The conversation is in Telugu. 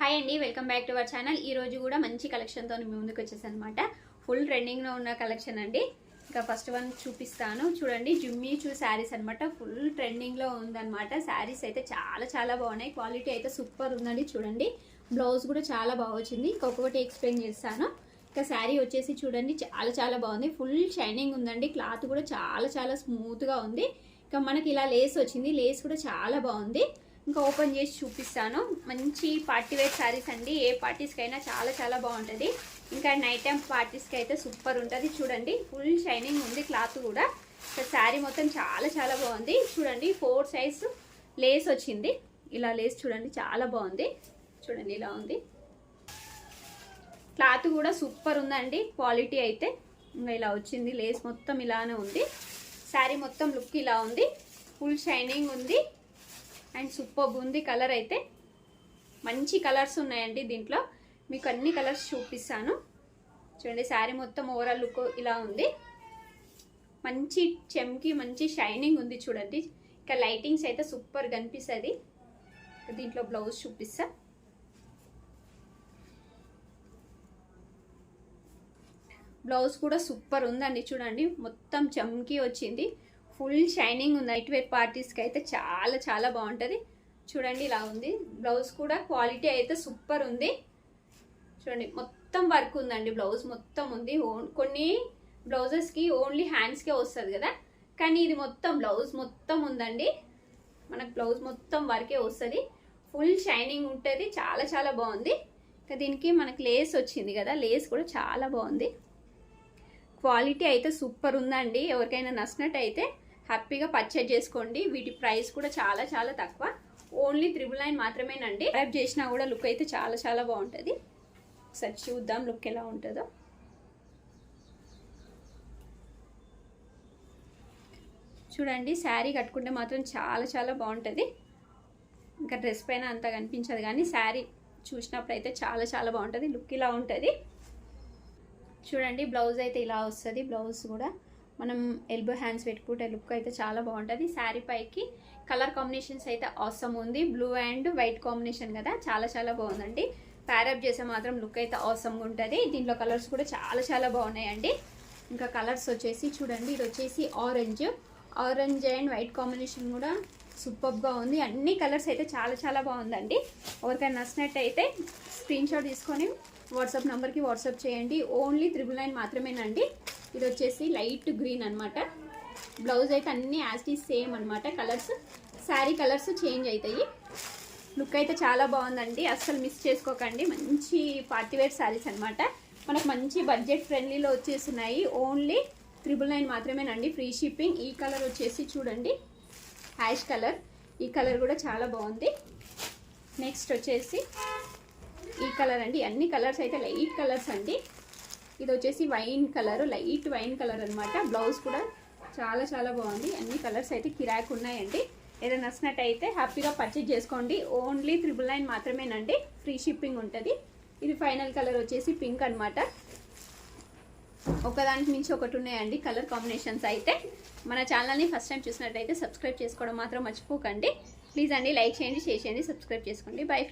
హాయ్ అండి, welcome back to our channel. ఈ రోజు కూడా మంచి కలెక్షన్తో మీ ముందుకు వచ్చేసాను అనమాట. ఫుల్ ట్రెండింగ్లో ఉన్న కలెక్షన్ అండి. ఇంకా ఫస్ట్ వన్ చూపిస్తాను చూడండి. జుమ్మీ చూ శారీస్ అనమాట. ఫుల్ ట్రెండింగ్లో ఉందన్నమాట. శారీస్ అయితే చాలా చాలా బాగున్నాయి. క్వాలిటీ అయితే సూపర్ ఉందండి. చూడండి, బ్లౌజ్ కూడా చాలా బాగా వచ్చింది. ఇంకొకటి ఎక్స్ప్లెయిన్ చేస్తాను. ఇంకా శారీ వచ్చేసి చూడండి, చాలా చాలా బాగుంది. ఫుల్ షైనింగ్ ఉందండి. క్లాత్ కూడా చాలా చాలా స్మూత్గా ఉంది. ఇంకా మనకి ఇలా లేస్ వచ్చింది. లేస్ కూడా చాలా బాగుంది. ఇంకా ఓపెన్ చేసి చూపిస్తాను. మంచి పార్టీ వేర్ శారీస్ అండి. ఏ పార్టీస్కైనా చాలా చాలా బాగుంటుంది. ఇంకా నైట్ టైం పార్టీస్కి అయితే సూపర్ ఉంటుంది. చూడండి, ఫుల్ షైనింగ్ ఉంది. క్లాత్ కూడా ఇంకా శారీ మొత్తం చాలా చాలా బాగుంది. చూడండి, 4 సైజ్ లేస్ వచ్చింది. ఇలా లేస్ చూడండి, చాలా బాగుంది. చూడండి, ఇలా ఉంది. క్లాత్ కూడా సూపర్ ఉందండి. క్వాలిటీ అయితే ఇంకా ఇలా వచ్చింది. లేస్ మొత్తం ఇలానే ఉంది. శారీ మొత్తం లుక్ ఇలా ఉంది. ఫుల్ షైనింగ్ ఉంది అండ్ సూపర్ ఉంది. కలర్ అయితే మంచి కలర్స్ ఉన్నాయండి. దీంట్లో మీకు అన్ని కలర్స్ చూపిస్తాను. చూడండి, శారీ మొత్తం ఓవరాల్ లుక్ ఇలా ఉంది. మంచి చెమ్కి మంచి షైనింగ్ ఉంది. చూడండి, ఇంకా లైటింగ్స్ అయితే సూపర్ కనిపిస్తుంది. దీంట్లో బ్లౌజ్ చూపిస్తా. బ్లౌజ్ కూడా సూపర్ ఉందండి. చూడండి, మొత్తం చమ్కి వచ్చింది. ఫుల్ షైనింగ్ ఉంది. నైట్ వేర్ పార్టీస్కి అయితే చాలా చాలా బాగుంటుంది. చూడండి, ఇలా ఉంది. బ్లౌజ్ కూడా క్వాలిటీ అయితే సూపర్ ఉంది. చూడండి, మొత్తం వర్క్ ఉందండి. బ్లౌజ్ మొత్తం ఉంది. కొన్ని బ్లౌజెస్కి ఓన్లీ హ్యాండ్స్కే వస్తుంది కదా, కానీ ఇది మొత్తం బ్లౌజ్ మొత్తం ఉందండి. మనకు బ్లౌజ్ మొత్తం వర్కే వస్తుంది. ఫుల్ షైనింగ్ ఉంటుంది. చాలా చాలా బాగుంది. ఇంకా దీనికి మనకి లేస్ వచ్చింది కదా, లేస్ కూడా చాలా బాగుంది. క్వాలిటీ అయితే సూపర్ ఉందండి. ఎవరికైనా నచ్చినట్టు అయితే హ్యాపీగా పర్చేజ్ చేసుకోండి. వీటి ప్రైస్ కూడా చాలా చాలా తక్కువ. ఓన్లీ 999 మాత్రమేనండి. ర్యాప్ చేసినా కూడా లుక్ అయితే చాలా చాలా బాగుంటుంది. ఒకసారి చూద్దాం లుక్ ఎలా ఉంటుందో. చూడండి, శారీ కట్టుకుంటే మాత్రం చాలా చాలా బాగుంటుంది. ఇంకా డ్రెస్ పైన అంత కనిపించదు, కానీ శారీ చూసినప్పుడు అయితే చాలా చాలా బాగుంటుంది. లుక్ ఇలా ఉంటుంది. చూడండి, బ్లౌజ్ అయితే ఇలా వస్తుంది. బ్లౌజ్ కూడా మనం ఎల్బో హ్యాండ్స్ పెట్టుకుంటే లుక్ అయితే చాలా బాగుంటుంది. శారీ పైకి కలర్ కాంబినేషన్స్ అయితే ఆసమ్ ఉంది. బ్లూ అండ్ వైట్ కాంబినేషన్ కదా, చాలా చాలా బాగుందండి. ప్యారప్ చేసే మాత్రం లుక్ అయితే ఆసమ్గా ఉంటుంది. దీంట్లో కలర్స్ కూడా చాలా చాలా బాగున్నాయండి. ఇంకా కలర్స్ వచ్చేసి చూడండి, ఇది వచ్చేసి ఆరెంజ్ అండ్ వైట్ కాంబినేషన్ కూడా సూపర్గా ఉంది. అన్ని కలర్స్ అయితే చాలా చాలా బాగుందండి. ఎవరికైనా నచ్చినట్టు అయితే స్క్రీన్ షాట్ తీసుకొని వాట్సాప్ నెంబర్కి వాట్సాప్ చేయండి. ఓన్లీ 999 మాత్రమేనండి. ఇది వచ్చేసి లైట్ గ్రీన్ అనమాట. బ్లౌజ్ అయితే అన్ని యాజ్ ఇట్ ఈజ్ సేమ్ అనమాట. కలర్స్ శారీ కలర్స్ చేంజ్ అవుతాయి. లుక్ అయితే చాలా బాగుందండి. అస్సలు మిస్ చేసుకోకండి. మంచి పార్టీవేర్ శారీస్ అనమాట. మనకు మంచి బడ్జెట్ ఫ్రెండ్లీలో వచ్చేస్తున్నాయి. ఓన్లీ 999 మాత్రమేనండి. Free shipping. ఈ కలర్ వచ్చేసి చూడండి, హ్యాష్ కలర్. ఈ కలర్ కూడా చాలా బాగుంది. నెక్స్ట్ వచ్చేసి ఈ కలర్ అండి. అన్ని కలర్స్ అయితే లైట్ కలర్స్ అండి. ఇది వచ్చేసి wine colour, light wine colour అనమాట. బ్లౌజ్ కూడా చాలా చాలా బాగుంది. అన్ని కలర్స్ అయితే కిరాక్ ఉన్నాయండి. ఏదైనా నచ్చినట్టు అయితే హ్యాపీగా పర్చేజ్ చేసుకోండి. ఓన్లీ 999 మాత్రమేనండి. ఫ్రీ షిప్పింగ్ ఉంటుంది. ఇది ఫైనల్ కలర్ వచ్చేసి పింక్ అనమాట. ఒకదానికి మించి ఒకటి ఉన్నాయండి కలర్ కాంబినేషన్స్ అయితే. మన ఛానల్ని ఫస్ట్ టైం చూసినట్టయితే సబ్స్క్రైబ్ చేసుకోవడం మాత్రం మర్చిపోకండి. ప్లీజ్ అండి, లైక్ చేయండి, షేర్ చేయండి, సబ్స్క్రైబ్ చేసుకోండి. బై.